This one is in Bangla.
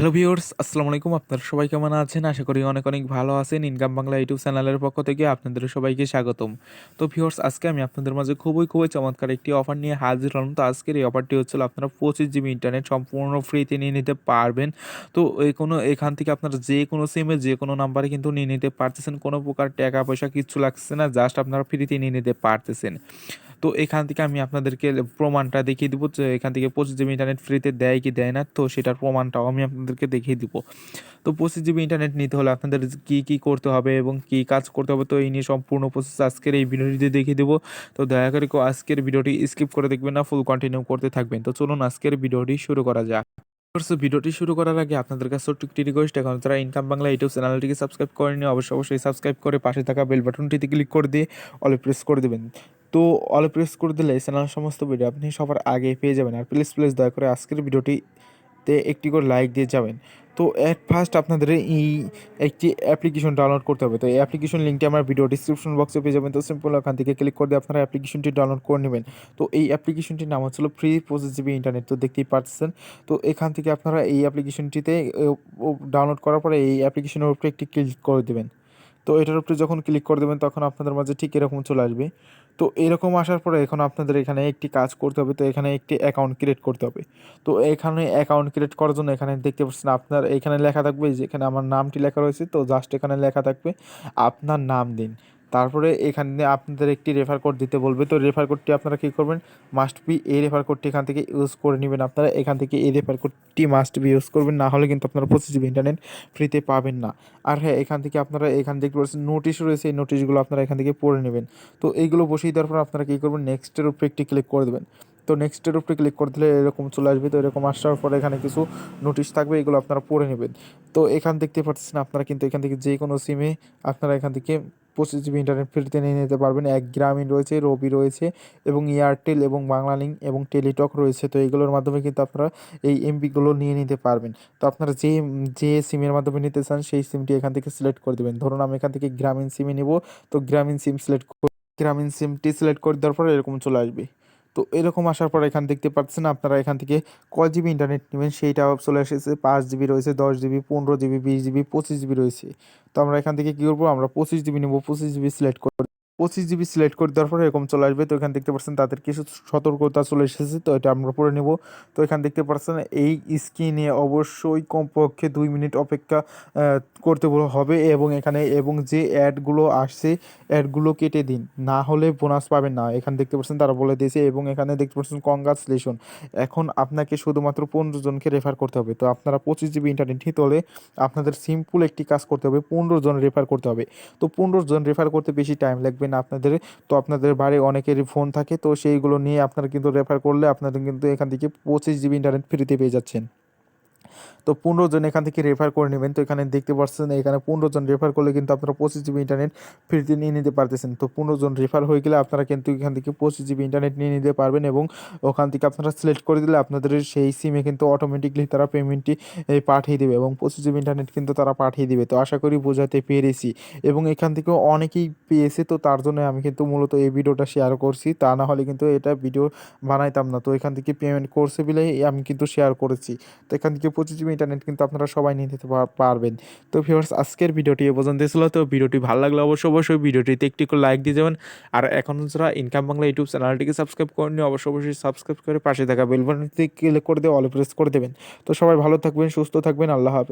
হ্যালো ভিউয়ার্স, আসসালামু আলাইকুম। আপনারা সবাই কেমন আছেন? আশা করি অনেক, অনেক ভালো আছেন। ইনকাম বাংলা ইউটিউব চ্যানেলের পক্ষ থেকে আপনাদের সবাইকে স্বাগতম। তো ভিউয়ার্স, আজকে আমি আপনাদের মাঝে খুবই, খুবই চমৎকার একটি অফার নিয়ে হাজির হলাম। তো আজকের এই অফারটি হচ্ছিল আপনারা 25 জিবি ইন্টারনেট সম্পূর্ণ ফ্রিতে নিয়ে নিতে পারবেন। তো এখান থেকে আপনারা যেকোনো সিমে যেকোনো নাম্বারে কিন্তু নিয়ে নিতে পারতেছেন। কোনো প্রকার টাকা পয়সা কিচ্ছু লাগছে না। জাস্ট আপনারা ফ্রিতে নিয়ে নিতে পারতেছেন। তো এখান থেকে আমি আপনাদেরকে প্রমাণটা দেখিয়ে দিব যে এখান থেকে 25 জিবি ইন্টারনেট ফ্রিতে দেয় কি দেয় না। তো সেটার প্রমাণটাও আমি আপনাদেরকে দেখিয়ে দিব। তো 25 জিবি ইন্টারনেট নিতে হলে আপনাদের কি করতে হবে এবং কি কাজ করতে হবে, তো এই নিয়ে সম্পূর্ণ প্রসেস আজকের এই ভিডিওটিতে দেখিয়ে দেবো। তো দয়া করে কেউ আজকের ভিডিওটি স্কিপ করে দেখবেন না, ফুল কন্টিনিউ করতে থাকবেন। তো চলুন আজকের ভিডিওটি শুরু করা যাক। ভিডিওটি শুরু করার আগে আপনাদের কাছে ছোট্ট একটি রিকোয়েস্ট, এখন যারা ইনকাম বাংলা ইউটিউব চ্যানেলটিকে সাবস্ক্রাইব করেনি অবশ্যই সাবস্ক্রাইব করে পাশে থাকা বেল বাটনটিতে ক্লিক করে দিয়ে অলে প্রেস করে দেবেন। তো অলে প্রেস করে দিলে চ্যানেলের সমস্ত ভিডিও আপনি সবার আগে পেয়ে যাবেন। আর প্লিজ দয়া করে আজকের ভিডিওটিতে একটি করে লাইক দিয়ে যাবেন। তো এট ফার্স্ট আপনাদের এই একটি অ্যাপ্লিকেশন ডাউনলোড করতে হবে। তো এই অ্যাপ্লিকেশন লিঙ্কটি আমার ভিডিও ডিসক্রিপশন বক্সে পেয়ে যাবেন। তো সিম্পল ওখান থেকে ক্লিক করে দিয়ে আপনারা অ্যাপ্লিকেশনটি ডাউনলোড করে নেবেন। তো এই অ্যাপ্লিকেশনটির নাম হচ্ছিল ফ্রি 25 জিবি ইন্টারনেট, তো দেখতেই পাচ্ছেন। তো এখান থেকে আপনারা এই অ্যাপ্লিকেশনটিতে ডাউনলোড করার পরে এই অ্যাপ্লিকেশনের উপরে একটি ক্লিক করে দেবেন। তো এটার উপরে যখন ক্লিক করে দেবেন তখন আপনাদের মাঝে ঠিক এরকম চলে আসবে। তো এরকম আসার পরে এখন আপনাদের এখানে একটি কাজ করতে হবে। তো এখানে একটি অ্যাকাউন্ট ক্রিয়েট করতে হবে। তো এখানে অ্যাকাউন্ট ক্রিয়েট করার জন্য এখানে দেখতে পাচ্ছেন আপনার এখানে লেখা থাকবে, যেখানে আমার নামটি লেখা রয়েছে, তো জাস্ট এখানে লেখা থাকবে আপনার নাম দিন। তারপরে এখানে আপনাদের একটি রেফার কোড দিতে বলবে। তো রেফার কোডটি আপনারা কী করবেন, মাস্ট বি এই রেফার কোডটি এখান থেকে ইউজ করে নেবেন। আপনারা এখান থেকে এই রেফার কোডটি মাস্ট বি ইউজ করবেন, না হলে কিন্তু আপনারা 25 জিবি ইন্টারনেট ফ্রিতে পাবেন না। আর হ্যাঁ, এখান থেকে আপনারা এখান থেকে রয়েছে নোটিশ রয়েছে, এই নোটিশগুলো আপনারা এখান থেকে পড়ে নেবেন। তো এইগুলো বসিয়ে দেওয়ার পর আপনারা কী করবেন, নেক্সটের উপরে একটি ক্লিক করে দেবেন। তো নেক্সটের উপরে ক্লিক করে দিলে এরকম চলে আসবে। তো এরকম আসার পরে এখানে কিছু নোটিশ থাকবে, এগুলো আপনারা পড়ে নেবেন। তো এখান দেখতে পাচ্ছেন আপনারা কিন্তু এখান থেকে যে কোনো সিমে আপনারা এখান থেকে 25 জিবি ইন্টারনেট ফ্রিতে নিয়ে নিতে পারবেন। এক গ্রামীণ রয়েছে, রবি রয়েছে এবং এয়ারটেল এবং বাংলালিংক এবং টেলিটক রয়েছে। তো এইগুলোর মাধ্যমে কিন্তু আপনারা এই এমবিগুলো নিয়ে নিতে পারবেন। তো আপনারা যে সিমের মাধ্যমে নিতে চান সেই সিমটি এখান থেকে সিলেক্ট করে দেবেন। ধরুন আমি এখান থেকে গ্রামীণ সিমে নিব। তো গ্রামীণ সিমটি সিলেক্ট করে দেওয়ার পরে এরকম চলে আসবে। তো এরকম আসার পর এখান দেখতে পাচ্ছেন আপনারা এখান থেকে কয় জিবি ইন্টারনেট নেবেন সেইটাও চলে এসেছে। 5 জিবি রয়েছে, 10 জিবি, 15 জিবি, 20 জিবি, 25 জিবি রয়েছে। তো আমরা এখান থেকে কী করবো, আমরা 25 জিবি নেবো। 25 জিবি সিলেক্ট করে 25 জিবি সিলেক্ট করে দেওয়ার পরে এরকম চলে আসবে। তো এখানে দেখতে পাচ্ছেন তাদের কিছু সতর্কতা চলে এসেছে, তো এটা আমরা পড়ে নেব। তো এখানে দেখতে পাচ্ছেন এই স্ক্রিনে অবশ্যই কমপক্ষে 2 মিনিট অপেক্ষা করতে হবে এবং যে অ্যাডগুলো আসছে অ্যাডগুলো কেটে দিন, না হলে বোনাস পাবেন না। এখানে দেখতে পাচ্ছেন তারা বলে দিয়েছে এবং এখানে দেখতে পাচ্ছেন কংগ্রাচুলেশন, এখন আপনাকে শুধুমাত্র 15 জনকে রেফার করতে হবে। তো আপনারা 25 জিবি ইন্টারনেট নিতে হলে আপনাদের সিম্পল একটি কাজ করতে হবে, 15 জন রেফার করতে হবে। তো 15 জন রেফার করতে বেশি টাইম লাগবে না আপনাদের। তো আপনাদের বাড়ি অনেকেরই ফোন থাকে, তো সেইগুলো নিয়ে আপনারা কিন্তু রেফার করলে আপনাদের কিন্তু এখান থেকে 25 জিবি ইন্টারনেট ফ্রিতে পেয়ে যাচ্ছেন। তো 15 জন এখান থেকে রেফার করে নেবেন। তো এখানে দেখতে পাচ্ছেন এখানে 15 জন রেফার করলে কিন্তু আপনারা 25 জিবি ইন্টারনেট ফ্রিতে নিয়ে নিতে পারতেছেন। তো 15 জন রেফার হয়ে গেলে আপনারা কিন্তু এখান থেকে 25 জিবি ইন্টারনেট নিয়ে নিতে পারবেন এবং ওখান থেকে আপনারা সিলেক্ট করে দিলে আপনাদের সেই সিমে কিন্তু অটোমেটিকলি তারা পেমেন্টটি পাঠিয়ে দেবে এবং 25 জিবি ইন্টারনেট কিন্তু তারা পাঠিয়ে দিবে। তো আশা করি বোঝাতে পেরেছি এবং এখান থেকেও অনেকেই পেয়েছে। তো তার জন্য আমি কিন্তু মূলত এই ভিডিওটা শেয়ার করছি, তা না হলে কিন্তু এটা ভিডিও বানাইতাম না। তো এখান থেকে পেমেন্ট করছে বলেই আমি কিন্তু শেয়ার করেছি। তো এখান থেকে 25 জিবি ইন্টারনেট কিন্তু আপনারা সবাই নিয়ে নিতে পারবেন। তো ভিউয়ার্স, আজকের ভিডিওটি এ পর্যন্ত ছিল। তো ভিডিওটি ভালো লাগলে অবশ্যই ভিডিওটিতে একটি করে লাইক দিয়ে যাবেন। আর এখন যারা ইনকাম বাংলা ইউটিউব চ্যানেলটিকে সাবস্ক্রাইব করেননি অবশ্যই সাবস্ক্রাইব করে পাশে থাকা বেল বাটনটি ক্লিক করে দিয়ে অল প্রেস করে দেবেন। তো সবাই ভালো থাকবেন, সুস্থ থাকবেন, আল্লাহ হাফেজ।